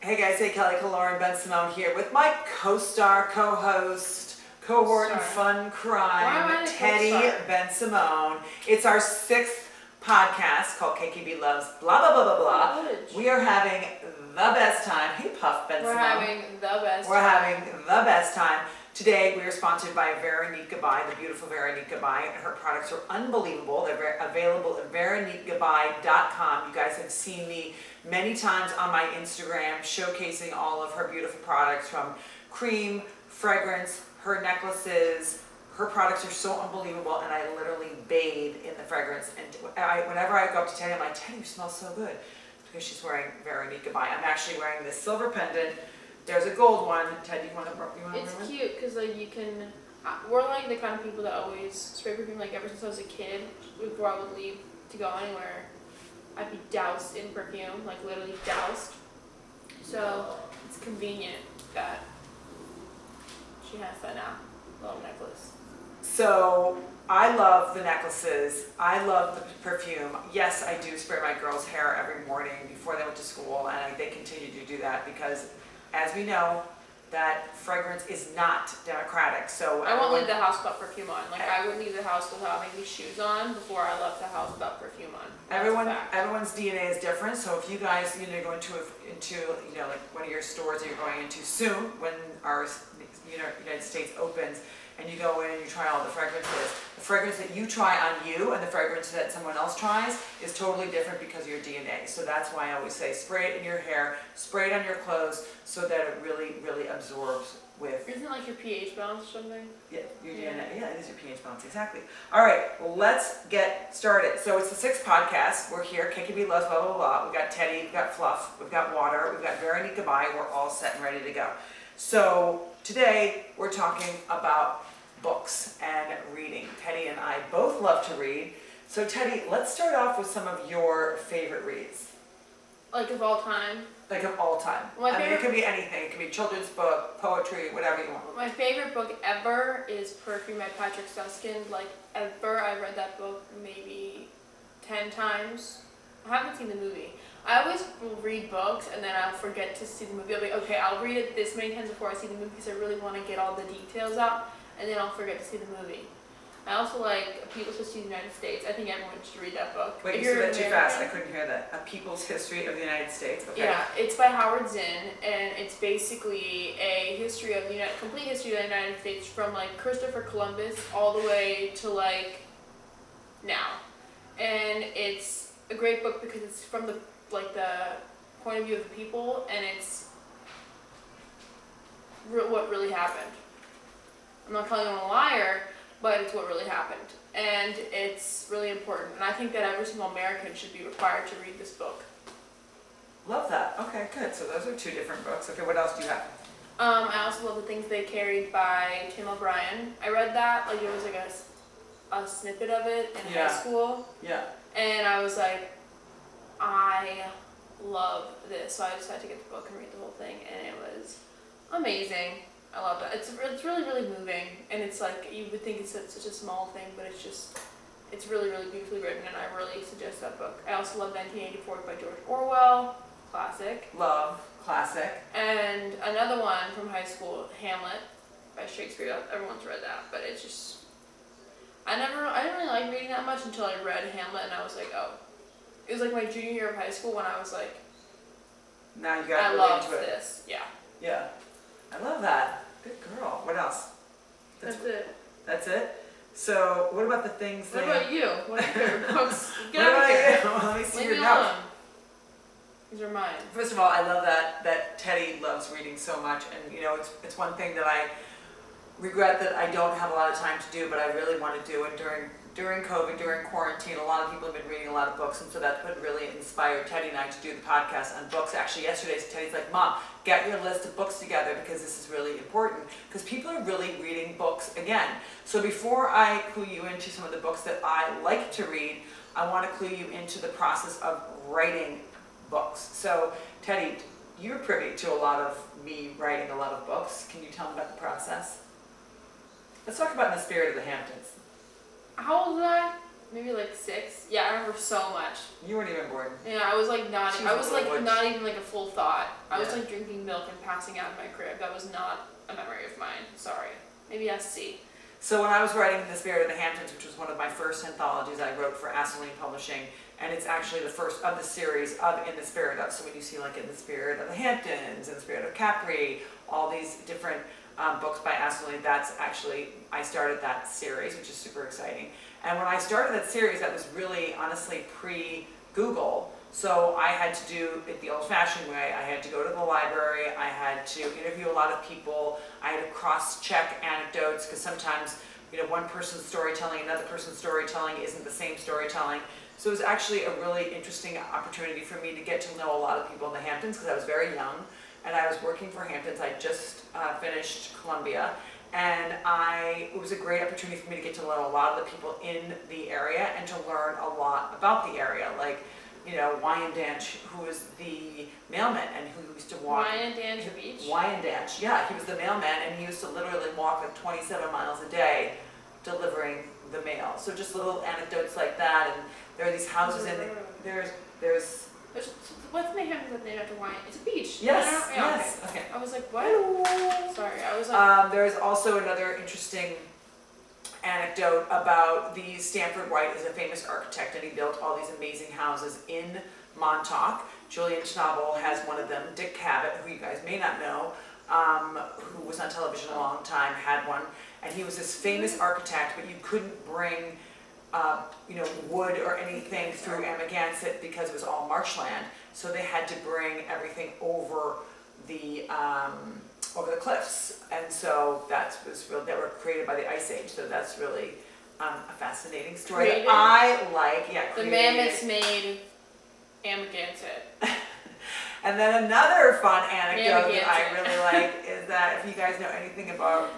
Hey guys, hey Kelly, Killoren Bensimon here with my co-star, co-host, cohort in fun crime, Teddy Bensimon. It's our 6th podcast called Kkbloves, blah blah blah blah blah. We are having the best time. Hey Puff Bensimon. We're having the best time. Today we are sponsored by Kkbloves, the beautiful Kkbloves. Her products are unbelievable. They're available at kkbloves.com. You guys have seen me many times on my Instagram showcasing all of her beautiful products, from cream, fragrance, her necklaces. Her products are so unbelievable, and I literally bathe in the fragrance. And whenever I go up to Teddy, I'm like, Teddy, you smell so good. Because she's wearing Kkbloves. I'm actually wearing this silver pendant. There's a gold one. Ted, you want to? It's cute because like you can. We're like the kind of people that always spray perfume. Like ever since I was a kid, before I would leave to go anywhere, I'd be doused in perfume, like literally doused. So it's convenient that she has that now, little necklace. So I love the necklaces. I love the perfume. Yes, I do spray my girls' hair every morning before they went to school, and they continue to do that because, as we know, that fragrance is not democratic. So I won't leave the house without perfume on. Like I would leave the house without maybe shoes on before I left the house without perfume on. Everyone's DNA is different. So if you guys go into like one of your stores that you're going into soon, when our United States opens, and you go in and you try all the fragrance that you try on you and the fragrance that someone else tries is totally different because of your DNA. So that's why I always say spray it in your hair, spray it on your clothes so that it really, really absorbs with... Isn't it like your pH balance or something? Yeah, your DNA. Yeah, it is your pH balance, exactly. All right, well, let's get started. So it's the 6th podcast. We're here, Kkbloves, blah, blah, blah. We've got Teddy, we've got Fluff, we've got Water, we've got Kkbloves. We're all set and ready to go. So today we're talking about books and reading. Teddy and I both love to read. So Teddy, let's start off with some of your favorite reads. Like of all time? Like of all time. It could be anything. It could be children's book, poetry, whatever you want. My favorite book ever is Perfume by Patrick Suskind. Like ever, I read that book maybe 10 times. I haven't seen the movie. I always will read books and then I'll forget to see the movie. I'll be okay, I'll read it this many times before I see the movie because I really want to get all the details out, and then I'll forget to see the movie. I also like A People's History of the United States. I think everyone should read that book. Wait, you said that too fast. I couldn't hear that. A People's History of the United States. Okay. Yeah, it's by Howard Zinn, and it's basically a history of complete history of the United States from like Christopher Columbus all the way to like now. And it's a great book because it's from the point of view of the people, and it's what really happened. I'm not calling him a liar, but it's what really happened, and it's really important. And I think that every single American should be required to read this book. Love that. Okay, good. So those are 2 different books. Okay, what else do you have? I also love The Things They Carried by Tim O'Brien. I read that, like it was like a snippet of it in high school. Yeah. And I was like, I love this, so I decided to get the book and read the whole thing, and it was amazing. I love that. It's really, really moving, and it's like, you would think it's such a small thing, but it's really, really beautifully written, and I really suggest that book. I also love 1984 by George Orwell, classic. Love, classic. And another one from high school, Hamlet by Shakespeare. Everyone's read that, but it's just, I didn't really like reading that much until I read Hamlet, and I was like, oh. It was like my junior year of high school when I was like, now you got I love this. Yeah. Yeah. I love that. Good girl. What else? That's it. That's it? So, what about the things What about you? What are your favorite books? Get out of here. Let me see your notes. These are mine. First of all, I love that Teddy loves reading so much, and it's one thing that I regret that I don't have a lot of time to do, but I really want to do it during COVID, during quarantine. A lot of people have been reading a lot of books, and so that's what really inspired Teddy and I to do the podcast on books. Actually, yesterday, Teddy's like, Mom, get your list of books together because this is really important, because people are really reading books again. So before I clue you into some of the books that I like to read, I want to clue you into the process of writing books. So, Teddy, you're privy to a lot of me writing a lot of books. Can you tell me about the process? Let's talk about In the Spirit of the Hamptons. How old was I? maybe like 6. Yeah, I remember so much. You weren't even born. Yeah, I was like not. She I was was a little like witch. not even like a full thought. I was Yeah. like drinking milk and passing out in my crib. That was not a memory of mine. Sorry. Maybe SC. So when I was writing In the Spirit of the Hamptons, which was one of my first anthologies I wrote for Asseline Publishing, and it's actually the first of the series of In the Spirit of, so when you see like In the Spirit of the Hamptons, In the Spirit of Capri, all these different books by Asseline, that's actually, I started that series, which is super exciting. And when I started that series, that was really honestly pre-Google. So I had to do it the old-fashioned way. I had to go to the library, I had to interview a lot of people, I had to cross-check anecdotes, because sometimes, one person's storytelling, another person's storytelling isn't the same storytelling. So it was actually a really interesting opportunity for me to get to know a lot of people in the Hamptons, because I was very young, and I was working for Hamptons. I just finished Columbia, and it was a great opportunity for me to get to know a lot of the people in the area and to learn a lot about the area, like Wyandanch, who was the mailman and who used to walk. Wyandanch Beach? Wyandanch, yeah, he was the mailman, and he used to literally walk like 27 miles a day delivering the mail. So just little anecdotes like that, and there are these houses in there's What's the Hamptons that's named after Wyan? It's a beach. yes, Yeah, yes, okay. I was like, what? Sorry, I was like. There's also another interesting anecdote about the Stanford White is a famous architect, and he built all these amazing houses in Montauk. Julian Schnabel has one of them. Dick Cavett, who you guys may not know, who was on television a long time, had one. And he was this famous architect, but you couldn't bring wood or anything through Amagansett because it was all marshland. So they had to bring everything over the cliffs, and so they were created by the Ice Age. So that's really a fascinating story that I like. Yeah, the mammoths made Amagansett. And then another fun anecdote that I really like is that if you guys know anything about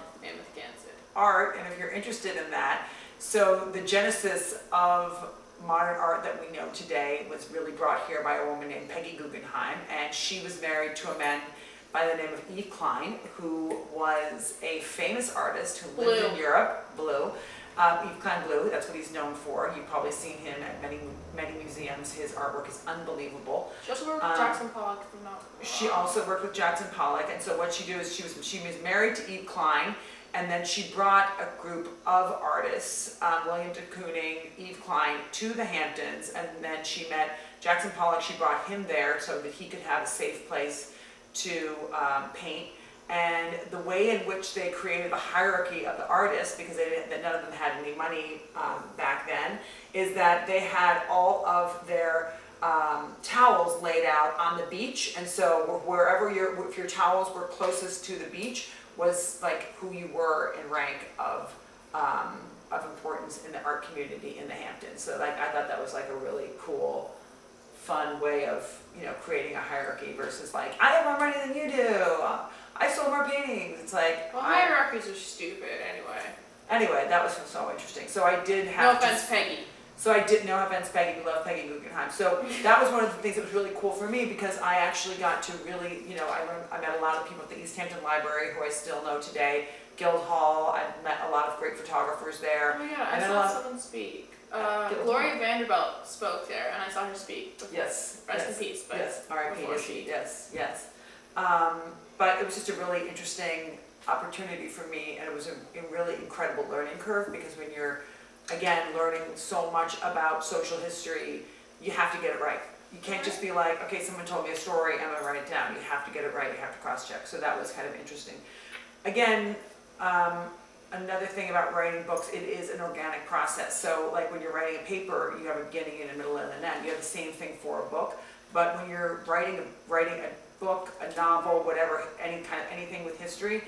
art, and if you're interested in that, so the genesis of modern art that we know today was really brought here by a woman named Peggy Guggenheim, and she was married to a man by the name of Yves Klein, who was a famous artist who lived in Europe. Yves Klein Blue, that's what he's known for. You've probably seen him at many museums. His artwork is unbelievable. She also worked with Jackson Pollock. She also worked with Jackson Pollock, and so what she did is she was married to Yves Klein, and then she brought a group of artists, William de Kooning, Yves Klein, to the Hamptons, and then she met Jackson Pollock. She brought him there so that he could have a safe place to paint. And the way in which they created the hierarchy of the artists, because none of them had any money back then, is that they had all of their towels laid out on the beach, and so if your towels were closest to the beach was like who you were in rank of importance in the art community in the Hamptons. So I thought that was like a really cool, fun way of creating a hierarchy versus like, I have more money than you do, I sold more paintings. It's like, well, hierarchies are stupid anyway, that was so interesting. So I did have no offense, Peggy. So I did, no offense, Peggy, we love Peggy Guggenheim. So that was one of the things that was really cool for me, because I actually got to really, I met a lot of people at the East Hampton Library who I still know today. Guildhall, I met a lot of great photographers there. Oh my god, I saw someone speak. Gloria Vanderbilt spoke there, and I saw her speak. Yes. Rest in peace. But yes, R.I.P. Yes. But it was just a really interesting opportunity for me, and it was a really incredible learning curve, because when you're, again, learning so much about social history, you have to get it right. You can't just be like, okay, someone told me a story, I'm gonna write it down. You have to get it right, you have to cross-check. So that was kind of interesting. Again, another thing about writing books, it is an organic process. So like when you're writing a paper, you have a beginning and a middle and an end. You have the same thing for a book. But when you're writing a book, a novel, whatever, anything with history,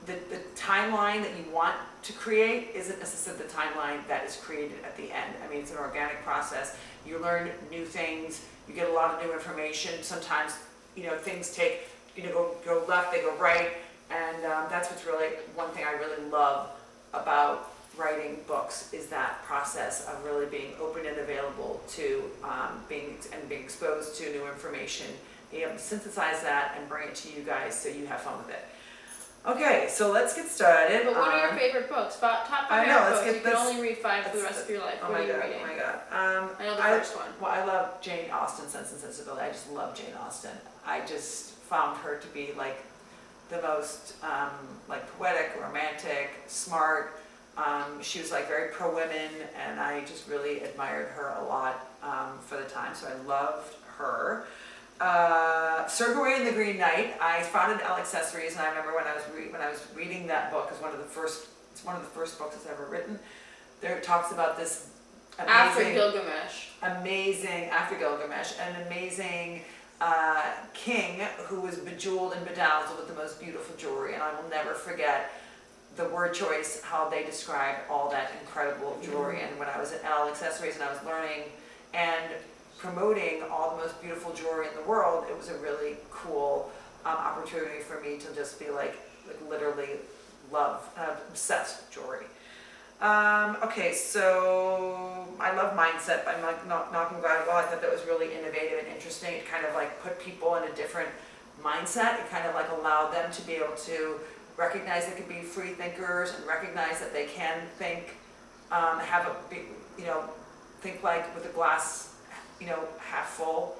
the timeline that you want to create isn't necessarily the timeline that is created at the end. I mean, it's an organic process. You learn new things, you get a lot of new information. Sometimes, things take, go left, they go right. And that's what's really, one thing I really love about writing books is that process of really being open and available to being exposed to new information, being able to synthesize that and bring it to you guys so you have fun with it. Okay, so let's get started. But what are your favorite books? Top 5 favorite books. You can only read 5 for the rest of your life. What are you reading? Oh my god. I know the first one. Well, I love Jane Austen, Sense and Sensibility. I just love Jane Austen. I just found her to be like the most like poetic, romantic, smart. She was like very pro-women, and I just really admired her a lot for the time, so I loved her. Sir Gawain and the Green Knight, I found it in L Accessories, and I remember when I was reading that book, it's one of the first books it's ever written. There it talks about this After Gilgamesh, an amazing king who was bejeweled and bedazzled with the most beautiful jewelry, and I will never forget the word choice, how they described all that incredible jewelry. And when I was at L Accessories and I was learning and promoting all the most beautiful jewelry in the world, it was a really cool opportunity for me to just be like literally love, obsessed with jewelry. Okay, so I love Mindset by Malcolm Gladwell. I thought that was really innovative and interesting. It kind of like put people in a different mindset. It kind of like allowed them to be able to recognize they could be free thinkers and recognize that they can think, think like with a glass, half full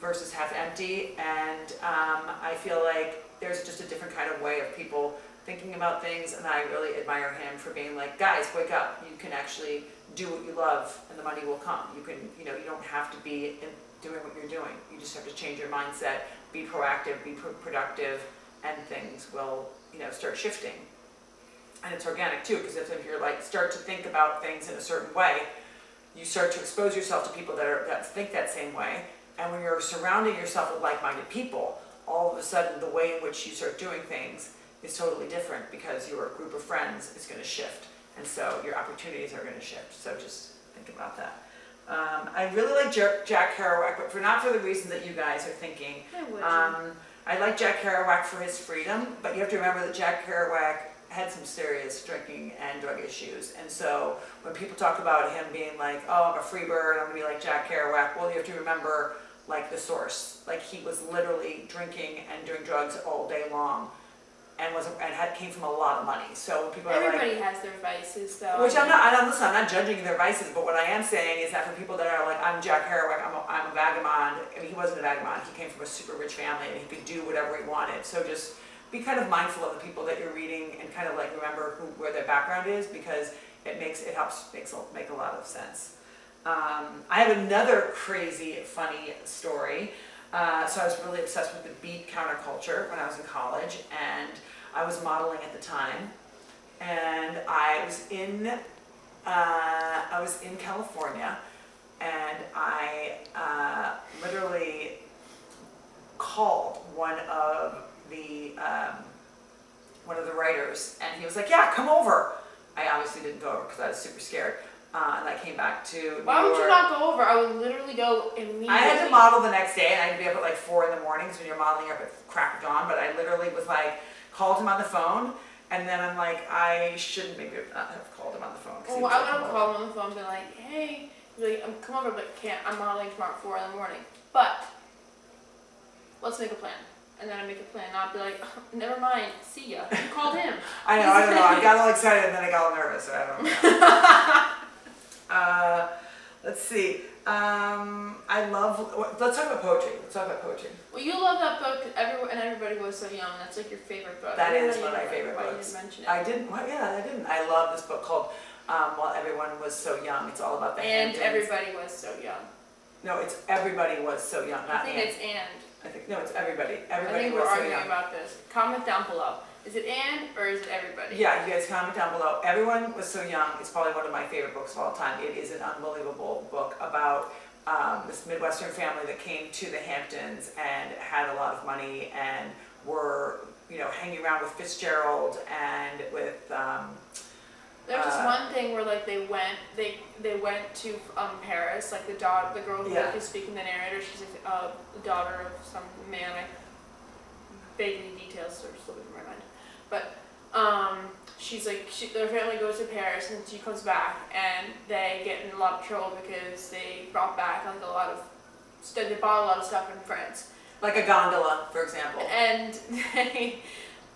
versus half empty. And I feel like there's just a different kind of way of people thinking about things, and I really admire him for being like, guys, wake up. You can actually do what you love, and the money will come. You can, you don't have to be doing what you're doing. You just have to change your mindset, be proactive, be productive, and things will, start shifting. And it's organic too, because if you're like start to think about things in a certain way, you start to expose yourself to people that think that same way. And when you're surrounding yourself with like-minded people, all of a sudden the way in which you start doing things is totally different, because your group of friends is going to shift, and so your opportunities are going to shift. So just think about that. I really like Jack Kerouac, but not for the reason that you guys are thinking. I like Jack Kerouac for his freedom, but you have to remember that Jack Kerouac had some serious drinking and drug issues, and so when people talk about him being like, oh, I'm a free bird, I'm going to be like Jack Kerouac, well, you have to remember like the source. Like, he was literally drinking and doing drugs all day long, and came from a lot of money. So when people everybody has their vices, though. Which I'm not judging their vices, but what I am saying is that for people that are like, I'm Jack Kerouac, I'm a vagabond. I mean, he wasn't a vagabond. He came from a super rich family, and he could do whatever he wanted. So just be kind of mindful of the people that you're reading, and kind of like remember where their background is, because it helps make a lot of sense. I have another crazy, funny story. So I was really obsessed with the beat counterculture when I was in college, and I was modeling at the time, and I was in California, and I literally called one of the writers, and he was like, "Yeah, come over." I obviously didn't go over because I was super scared. And I came back to Why would you not go over? I would literally go immediately. I had to model the next day, and I had to be up at like 4 in the morning, because when you're modeling up at crack of dawn. But I literally was like, called him on the phone, and then I'm like, I shouldn't maybe not have called him on the phone. Well, I would have called him on the phone and been like, hey, come over, but can't. I'm modeling tomorrow at 4 in the morning. But let's make a plan. And then I make a plan, and I'll be like, oh, never mind, see ya. You called him. I don't know. I got all excited, and then I got all nervous, so I don't know. Let's see. Let's talk about poetry. Well, you love that book, Everybody Was So Young. That's like your favorite book. That is one of my favorite books. You didn't mention it. I didn't. Well, yeah, I didn't. I love this book called While Everyone Was So Young. It's all about the Hamptons. Everybody Was So Young. No, it's Everybody Was So Young, not I think it's and. No, it's Everybody. Everybody I think was we're so arguing young. about this. Comment down below. Is it and or is it everybody? Yeah, you guys comment down below. Everyone Was So Young. It's probably one of my favorite books of all time. It is an unbelievable book about this Midwestern family that came to the Hamptons and had a lot of money and were, hanging around with Fitzgerald and with. There's just one thing where like they went to Paris. Like the girl who is speaking, the narrator, she's the daughter of some man. I vaguely details are slipping from my mind. But she's like, their family goes to Paris, and she comes back, and they get in a lot of trouble because they brought back like they bought a lot of stuff in France. Like a gondola, for example. And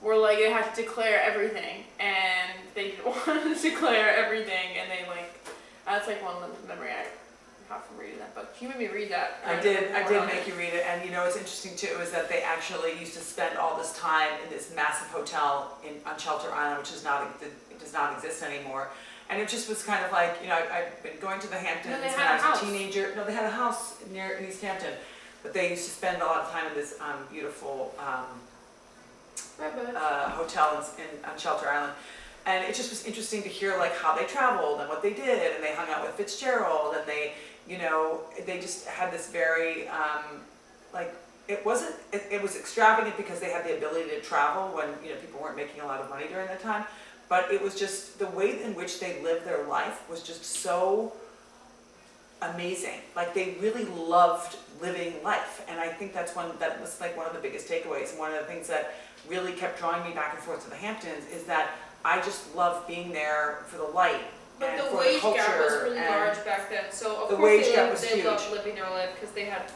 were like they had to declare everything, and they didn't want to declare everything, and they like that's like one memory I have from reading that book. You made me read that. I did make you read it, and what's interesting too is that they actually used to spend all this time in this massive hotel on Shelter Island, which does not exist anymore. And it just was kind of like, I've been going to the Hamptons when I was a teenager. No, they had a house in East Hampton, but they used to spend a lot of time in this beautiful hotel on Shelter Island. And it just was interesting to hear like how they traveled and what they did, and they hung out with Fitzgerald, and they just had this very it was extravagant because they had the ability to travel when people weren't making a lot of money during that time. But it was just the way in which they lived their life was just so amazing. Like they really loved living life, and I think that was like one of the biggest takeaways. And one of the things that really kept drawing me back and forth to the Hamptons is that I just loved being there for the light. But and the for wage the culture gap was really large back then, so of the course wage gap was they huge. loved living their life because they had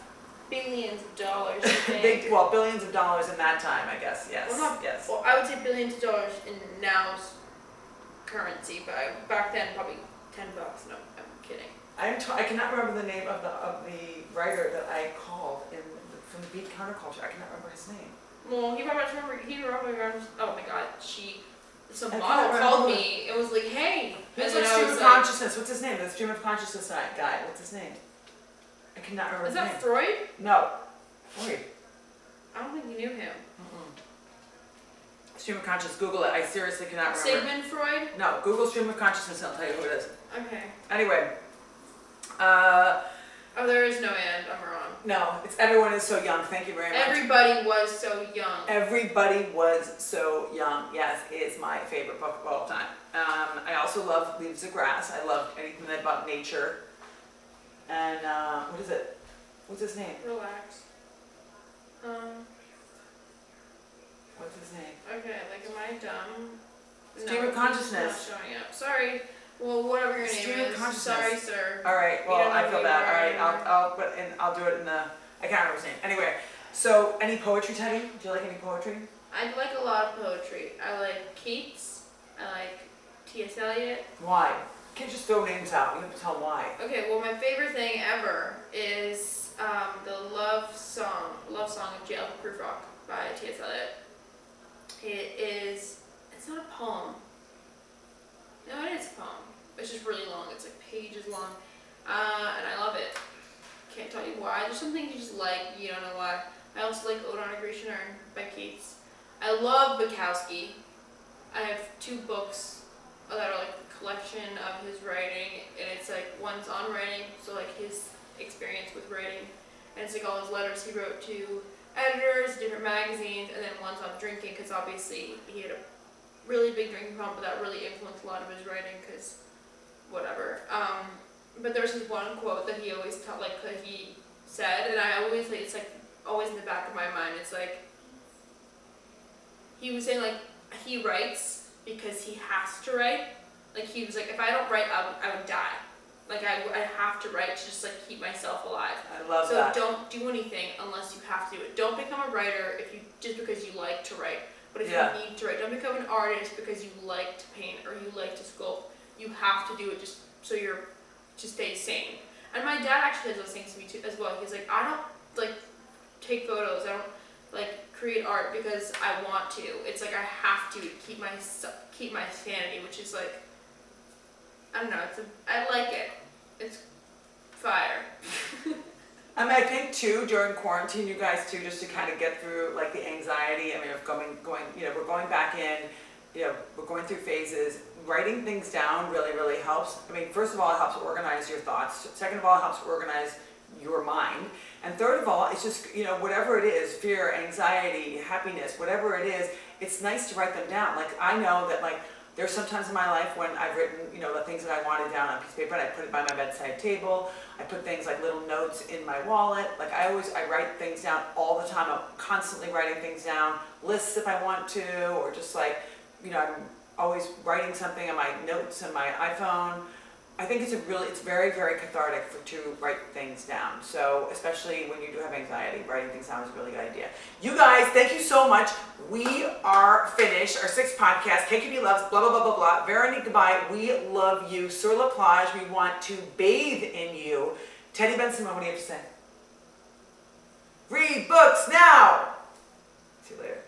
billions of dollars. Billions of dollars in that time, I guess. Yes. Yes. Well, I would say billions of dollars in now's currency, but back then probably $10. No, I'm kidding. I cannot remember the name of the writer that I called from the Beat Counterculture. I cannot remember his name. Well, he probably remembers. Oh my God, some model called me. It was like, hey. Who's like Stream of Consciousness? What's his name? The Stream of Consciousness guy. What's his name? I cannot remember his name. Is that Freud? No. Freud. I don't think you knew him. Stream of Consciousness. Google it. I seriously cannot remember. Sigmund Freud? No. Google Stream of Consciousness and I'll tell you who it is. Okay. Anyway. There is no end. I'm wrong. No. It's Everyone is So Young. Thank you very much. Everybody was so young. Everybody was so young. Yes, it's my favorite book of all time. I also love Leaves of Grass. I love anything about nature. And what is it? What's his name? Relax. What's his name? Okay, like, am I dumb? Stream of Consciousness. It's not showing up. Sorry. Well, whatever your Stream name of is. Consciousness. Sorry, sir. All right. Well, I feel bad. All right. I'll do it in the. I can't remember his name. Anyway. So, any poetry, Teddy? Do you like any poetry? I like a lot of poetry. I like Keats. I like T.S. Eliot. Why? You can't just throw names out. You have to tell why. Okay. Well, my favorite thing ever is the love song of Jail for Proof Rock by T.S. Eliot. It's not a poem. No, it is a poem. It's just really long. It's like pages long. And I love it. Can't tell you why. There's some things you just like, you don't know why. I also like Ode on a Grecian Urn by Keats. I love Bukowski. I have 2 books that are like a collection of his writing, and it's like one's on writing, so like his experience with writing, and it's like all his letters he wrote to editors, different magazines, and then one's on drinking, because obviously he had a really big drinking problem, but that really influenced a lot of his writing, because whatever. But there's this one quote that he always that he said, and I always like, it's like always in the back of my mind. It's like he was saying like he writes because he has to write. Like he was like, if I don't write, I would die. Like I have to write to just like keep myself alive. I love that. So don't do anything unless you have to do it. Don't become a writer just because you like to write. But if you need to write, don't become an artist because you like to paint or you like to sculpt. You have to do it just so to stay sane. And my dad actually has those things to me too as well. He's like, I don't like take photos. I don't like create art because I want to. It's like I have to keep my sanity, which is like, I don't know. I like it. It's fire. I think too during quarantine, you guys too, just to kind of get through like the anxiety. I mean, of going, we're going back in. We're going through phases. Writing things down really, really helps. I mean, first of all, it helps organize your thoughts. Second of all, it helps organize your mind. And third of all, it's just, whatever it is, fear, anxiety, happiness, whatever it is, it's nice to write them down. Like, I know that, like, there's some times in my life when I've written, the things that I wanted down on a piece of paper, and I put it by my bedside table. I put things like little notes in my wallet. Like, I write things down all the time. I'm constantly writing things down, lists if I want to, or just like, I'm always writing something on my notes on my iPhone. I think it's very, very cathartic to write things down. So especially when you do have anxiety, writing things down is a really good idea. You guys, thank you so much. We are finished. Our 6th podcast, Kkbloves, blah, blah, blah, blah, blah. Veronique, goodbye. We love you. Sur la plage. We want to bathe in you. Teddy Bensimon, what do you have to say? Read books now. See you later.